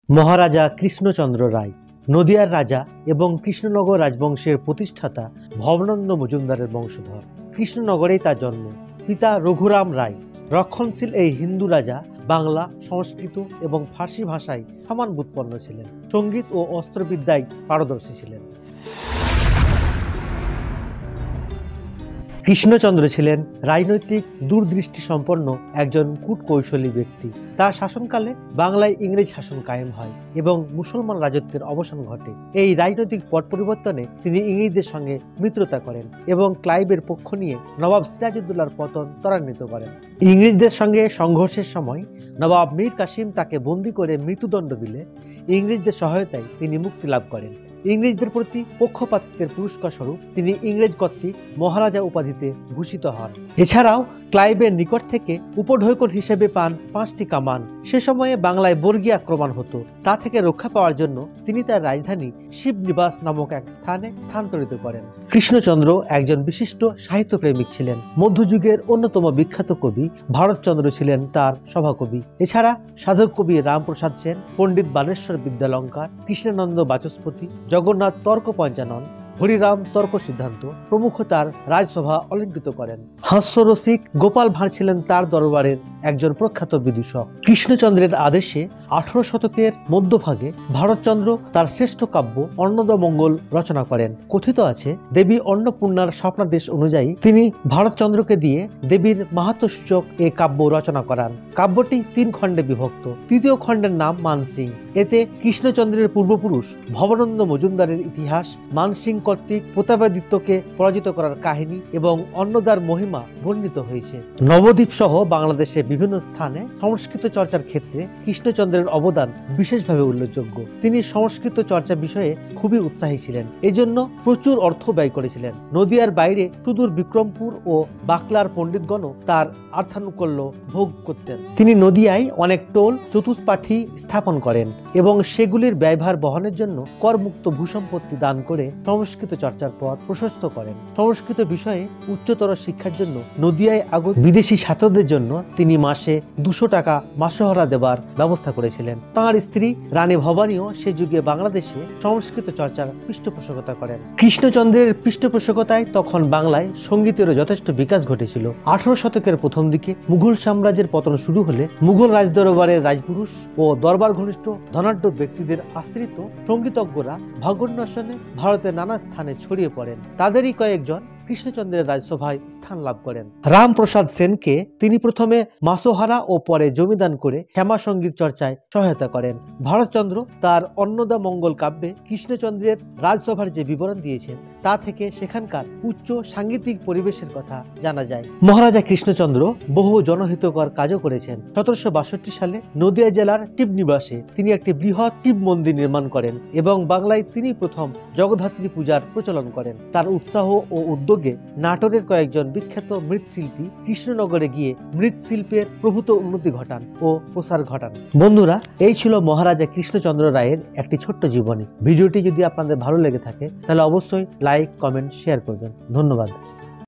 মহারাজা কৃষ্ণচন্দ্র রায় নদিয়ার রাজা এবং কৃষ্ণনগর রাজবংশের প্রতিষ্ঠাতা ভবানন্দ মজুমদারের বংশধর। কৃষ্ণনগরেই তার জন্ম। পিতা রঘুরাম রায় রক্ষণশীল এই হিন্দু রাজা বাংলা, সংস্কৃত এবং ফার্সি ভাষায় সমান বুৎপন্ন ছিলেন। সঙ্গীত ও অস্ত্রবিদ্যায় পারদর্শী ছিলেন। কৃষ্ণচন্দ্র ছিলেন রাজনৈতিক দূরদৃষ্টি সম্পন্ন একজন কূটকৌশলী ব্যক্তি। তার শাসনকালে বাংলায় ইংরেজ শাসন কায়েম হয় এবং মুসলমান রাজত্বের অবসান ঘটে। এই রাজনৈতিক পট পরিবর্তনে তিনি ইংরেজদের সঙ্গে মিত্রতা করেন এবং ক্লাইভের পক্ষ নিয়ে নবাব সিরাজউদ্দৌলার পতন ত্বরান্বিত করেন। ইংরেজদের সঙ্গে সংঘর্ষের সময় নবাব মীর কাসিম তাকে বন্দী করে মৃত্যুদণ্ড দিলে ইংরেজদের সহায়তায় তিনি মুক্তি লাভ করেন। ইংরেজদের প্রতি পক্ষপাতিত্বের পুরস্কার স্বরূপ তিনি ইংরেজ কর্তৃক মহারাজা উপাধিতে ভূষিত হন। এছাড়াও ক্লাইভের নিকট থেকে উপঢৌকন হিসেবে পান 5টি কামান। সে সময়ে বাংলায় বর্গী আক্রমণ হতো, তা থেকে রক্ষা পাওয়ার জন্য তিনি তার রাজধানী শিবনিবাস নামক এক স্থানে স্থানান্তরিত করেন। কৃষ্ণচন্দ্র একজন বিশিষ্ট সাহিত্যপ্রেমিক ছিলেন। মধ্যযুগের অন্যতম বিখ্যাত কবি ভারতচন্দ্র ছিলেন তার সভাকবি। এছাড়া সাধক কবি রামপ্রসাদ সেন, পণ্ডিত বানেশ্বর বিদ্যালঙ্কার, কৃষ্ণানন্দ বাচস্পতি, জগন্নাথ তর্ক পঞ্চানন, হরিরাম তর্ক সিদ্ধান্ত প্রমুখ তার রাজসভা অলঙ্কৃত করেন। হাস্যরসিক গোপাল ভাঁড় ছিলেন তার দরবারের একজন প্রখ্যাত বিদূষক। কৃষ্ণচন্দ্রের আদেশে 18 শতকের মধ্যভাগে ভারতচন্দ্র তার শ্রেষ্ঠ কাব্য অন্নদামঙ্গল রচনা করেন। কথিত আছে, দেবী অন্নপূর্ণার স্বপ্নাদেশ অনুযায়ী তিনি ভারতচন্দ্রকে দিয়ে দেবীর মাহাত্ম্যসূচক এ কাব্য রচনা করান। কাব্যটি 3 খণ্ডে বিভক্ত। তৃতীয় খণ্ডের নাম মানসিং। এতে কৃষ্ণচন্দ্রের পূর্বপুরুষ ভবানন্দ মজুমদারের ইতিহাস, মানসিং কর্তৃক প্রতাপাদিত্যকে পরাজিত করার কাহিনী এবং অন্নদার মহিমা বর্ণিত হয়েছে। নবদ্বীপ সহ বাংলাদেশে বিভিন্ন স্থানে সংস্কৃত চর্চার ক্ষেত্রে কৃষ্ণচন্দ্রের অবদান বিশেষভাবে উল্লেখযোগ্য। তিনি সংস্কৃত চর্চা বিষয়ে খুবই উৎসাহী ছিলেন, এজন্য প্রচুর অর্থ ব্যয় করেছিলেন। নদিয়ার বাইরে সুদূর বিক্রমপুর ও বাকলার পণ্ডিতগণও তার অর্থানুকূল্য ভোগ করতেন। তিনি নদিয়ায় অনেক টোল চতুষ্পাঠী স্থাপন করেন এবং সেগুলির ব্যয়ভার বহনের জন্য করমুক্ত ভূসম্পত্তি দান করে সংস্কৃত চর্চার পথ প্রশস্ত করেন। সংস্কৃত বিষয়ে উচ্চতর শিক্ষার জন্য নদিয়ায় আগত বিদেশি ছাত্রদের জন্য তিনি মাসে 200 টাকা মাসোহারা দেবার ব্যবস্থা করেছিলেন। তাঁর স্ত্রী রানী ভবানীও সে যুগে বাংলাদেশে সংস্কৃত চর্চার পৃষ্ঠপোষকতা করেন। কৃষ্ণচন্দ্রের পৃষ্ঠপোষকতায় তখন বাংলায় সঙ্গীতেরও যথেষ্ট বিকাশ ঘটেছিল। 18 শতকের প্রথম দিকে মুঘল সাম্রাজ্যের পতন শুরু হলে মুঘল রাজদরবারের রাজপুরুষ ও দরবার ঘনিষ্ঠ ধনাঢ্য ব্যক্তিদের আশ্রিত সঙ্গীতজ্ঞরা ভগ্নাসনে ভারতের নানা স্থানে ছড়িয়ে পড়েন। তাদেরই কয়েকজন কৃষ্ণচন্দ্রের রাজসভায় স্থান লাভ করেন। রামপ্রসাদ সেনকে তিনি প্রথমে মাসোহারা ও পরে জমিদান করে শ্যামা সঙ্গীত চর্চায় সহায়তা করেন। ভারতচন্দ্র তার অন্নদামঙ্গল কাব্যে কৃষ্ণচন্দ্রের রাজসভার যে বিবরণ দিয়েছেন তা থেকে সেখানকার উচ্চ সাংগীতিক পরিবেশের কথা জানা যায়। মহারাজা কৃষ্ণচন্দ্র বহু জনহিতকর কাজও করেছেন। 1762 সালে নদিয়া জেলার শিবনিবাসে তিনি একটি বৃহৎ শিব মন্দির নির্মাণ করেন এবং বাংলায় তিনি প্রথম জগদ্ধাত্রী পূজার প্রচলন করেন। তার উৎসাহ ও উদ্যোগে নাটোরের কয়েকজন বিখ্যাত মৃৎশিল্পী কৃষ্ণনগরে গিয়ে মৃৎশিল্পের প্রভূত উন্নতি ঘটান ও প্রসার ঘটান। বন্ধুরা, এই ছিল মহারাজা কৃষ্ণচন্দ্র রায়ের একটি ছোট্ট জীবনী। ভিডিওটি যদি আপনাদের ভালো লেগে থাকে তাহলে অবশ্যই লাইক, কমেন্ট, শেয়ার করবেন। ধন্যবাদ।